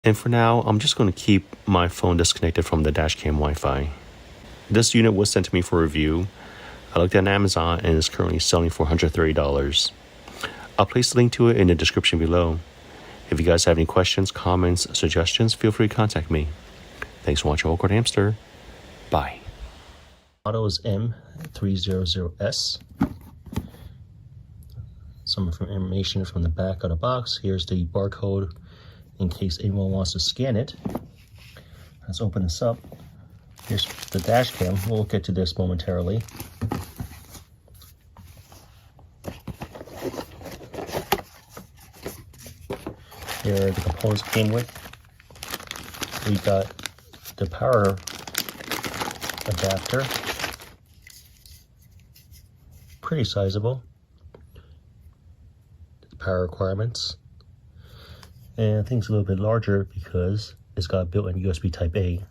And for now, I'm just going to keep my phone disconnected from the dashcam Wi-Fi. This unit was sent to me for review. I looked at Amazon and is currently selling for $130. I'll place the link to it in the description below. If you guys have any questions, comments, suggestions, feel free to contact me. Thanks for watching Awkward Hamster. Bye. AZDOME M300S. Some information from the back of the box. Here's the barcode in case anyone wants to scan it. Let's open this up. Here's the dash cam. We'll get to this momentarily. Here are the components it came with. We got the power adapter. Pretty sizable. The power requirements. And I think it's a little bit larger because it's got built-in USB Type A.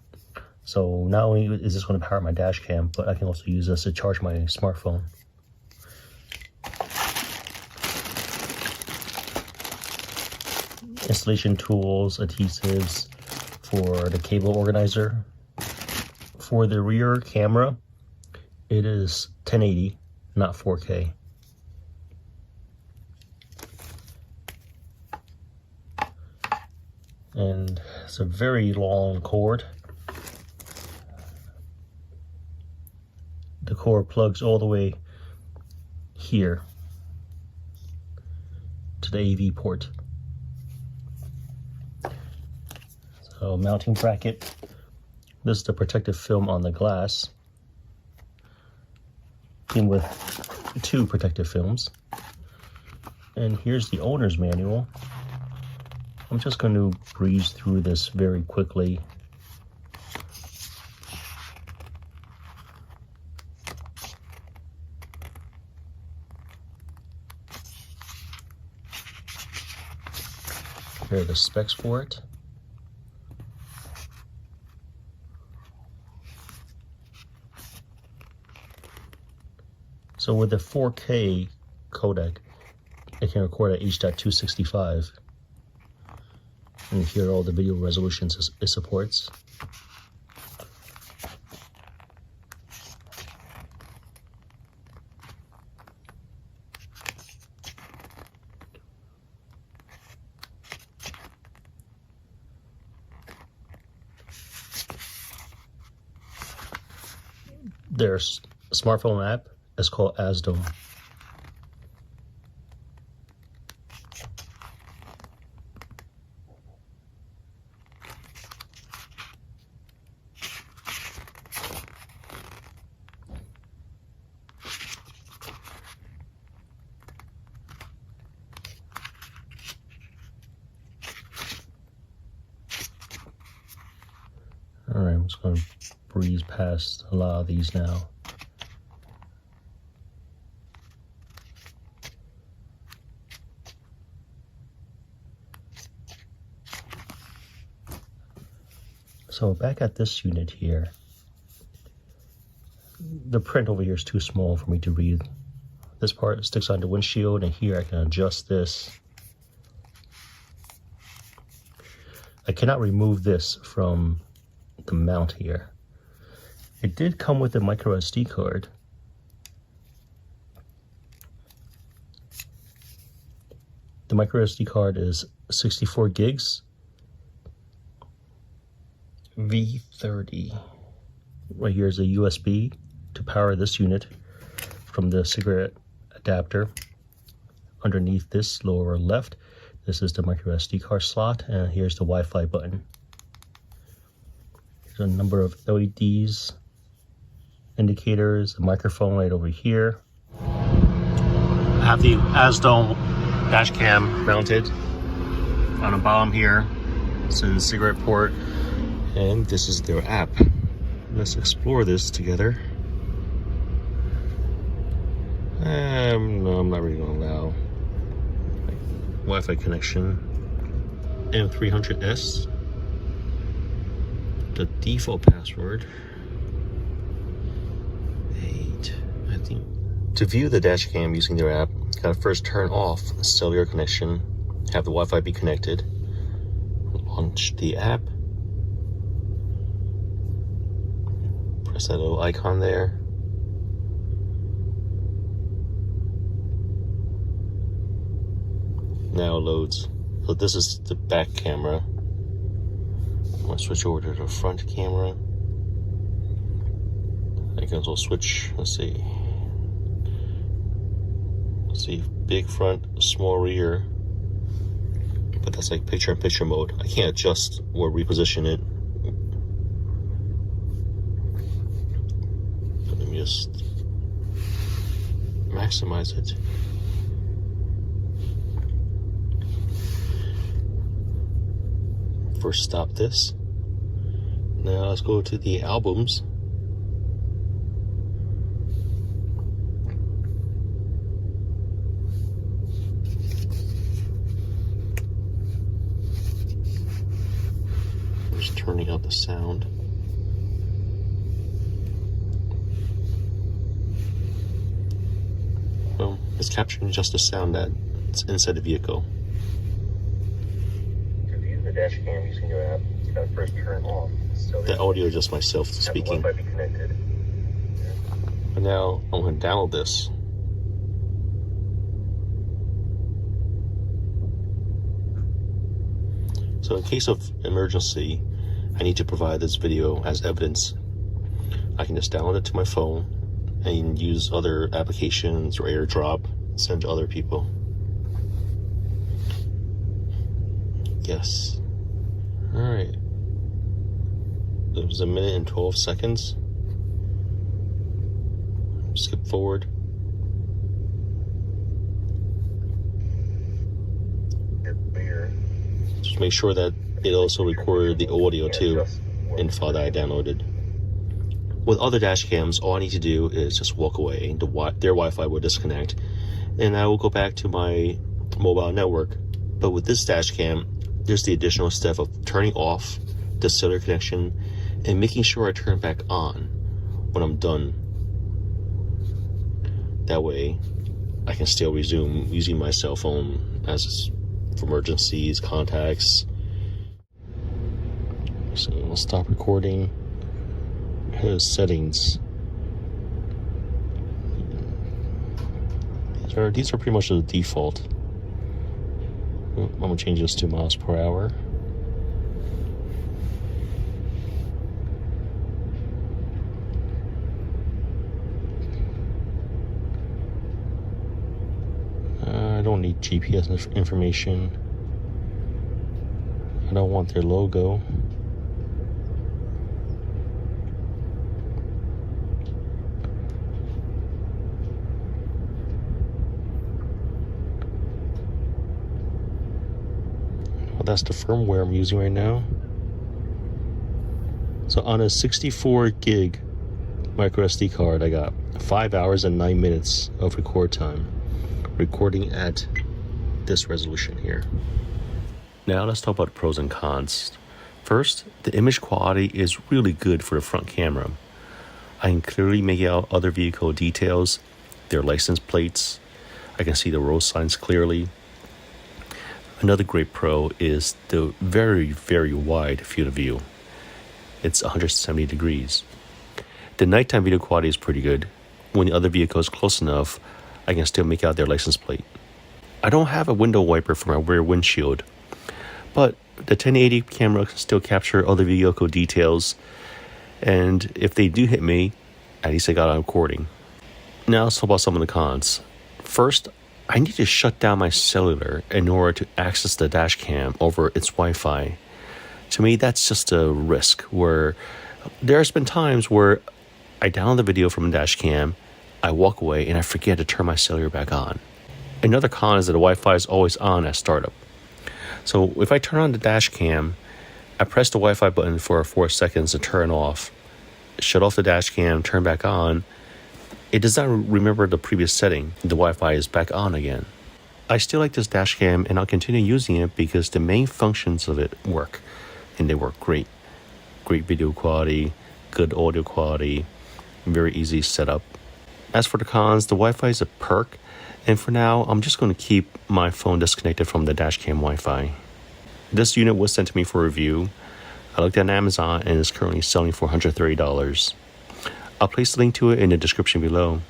So not only is this going to power my dash cam, but I can also use this to charge my smartphone. Installation tools, adhesives for the cable organizer. For the rear camera, it is 1080, not 4K. And it's a very long cord. The cord plugs all the way here to the AV port. So mounting bracket. This is the protective film on the glass. Came with 2 protective films. And here's the owner's manual. I'm just going to breeze through this very quickly. Here are the specs for it. So with the 4K codec, it can record at H.265. And here are all the video resolutions it supports. There's a smartphone app. It's called AZDOME. Alright, I'm just going to breeze past a lot of these now. So back at this unit here, the print over here is too small for me to read. This part sticks on the windshield, and here I can adjust this. I cannot remove this from the mount here. It did come with a micro SD card. The micro SD card is 64 gigs. V30. Right here is a USB to power this unit from the cigarette adapter. Underneath this lower left, this is the micro SD card slot, and here's the Wi-Fi button. There's a number of LEDs, indicators, a microphone right over here. I have the AZDOME dash cam mounted on the bottom here. It's in the cigarette port. And this is their app. Let's explore this together. No, I'm not really going to allow Wi-Fi connection. M300S. The default password. 8. I think. To view the dash cam using their app, gotta first turn off cellular connection. Have the Wi-Fi be connected. Launch the app. Press that little icon there. Now it loads. So this is the back camera. I'm gonna switch over to the front camera. I can also switch, let's see, big front, small rear. But that's like picture-in-picture mode. I can't adjust or reposition it. But let me just maximize it. First stop this. Now let's go to the albums. Just turning up the sound. Well, it's capturing just the sound that's inside the vehicle. The dash cam using your app, you gotta first turn off. So the audio is just myself speaking. Wi-Fi be connected. And now I'm going to download this. So in case of emergency, I need to provide this video as evidence. I can just download it to my phone and use other applications or AirDrop, send to other people. Yes. All right. It was 1 minute and 12 seconds. Skip forward. Just make sure that it also recorded the audio too in the file that I downloaded. With other dash cams, all I need to do is just walk away. Their Wi-Fi will disconnect, and I will go back to my mobile network. But with this dash cam, there's the additional step of turning off the cellular connection and making sure I turn back on when I'm done. That way, I can still resume using my cell phone as for emergencies, contacts. So I'll stop recording. Here's settings. These are pretty much the default. I'm gonna change this to miles per hour. I don't need GPS information. I don't want their logo. Well, that's the firmware I'm using right now. So on a 64 gig micro SD card, I got 5 hours and 9 minutes of record time. Recording at this resolution here. Now let's talk about the pros and cons. First, the image quality is really good for the front camera. I can clearly make out other vehicle details, their license plates. I can see the road signs clearly. Another great pro is the very, very wide field of view. It's 170 degrees. The nighttime video quality is pretty good. When the other vehicle is close enough, I can still make out their license plate. I don't have a window wiper for my rear windshield, but the 1080 camera can still capture other vehicle details, and if they do hit me, at least I got on recording. Now let's talk about some of the cons. First, I need to shut down my cellular in order to access the dash cam over its Wi-Fi. To me, that's just a risk, where there's been times where I download the video from a dash cam, I walk away, and I forget to turn my cellular back on. Another con is that the Wi-Fi is always on at startup. So if I turn on the dash cam, I press the Wi-Fi button for 4 seconds to turn off, shut off the dash cam, turn back on, it does not remember the previous setting. The Wi-Fi is back on again. I still like this dash cam, and I'll continue using it because the main functions of it work, and they work great. Great video quality, good audio quality, very easy setup. As for the cons, the Wi-Fi is a perk, and for now, I'm just going to keep my phone disconnected from the dash cam Wi-Fi. This unit was sent to me for review. I looked at Amazon and is currently selling for $130. I'll place the link to it in the description below.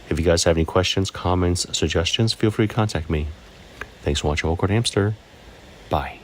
If you guys have any questions, comments, suggestions, feel free to contact me. Thanks for watching Awkward Hamster. Bye.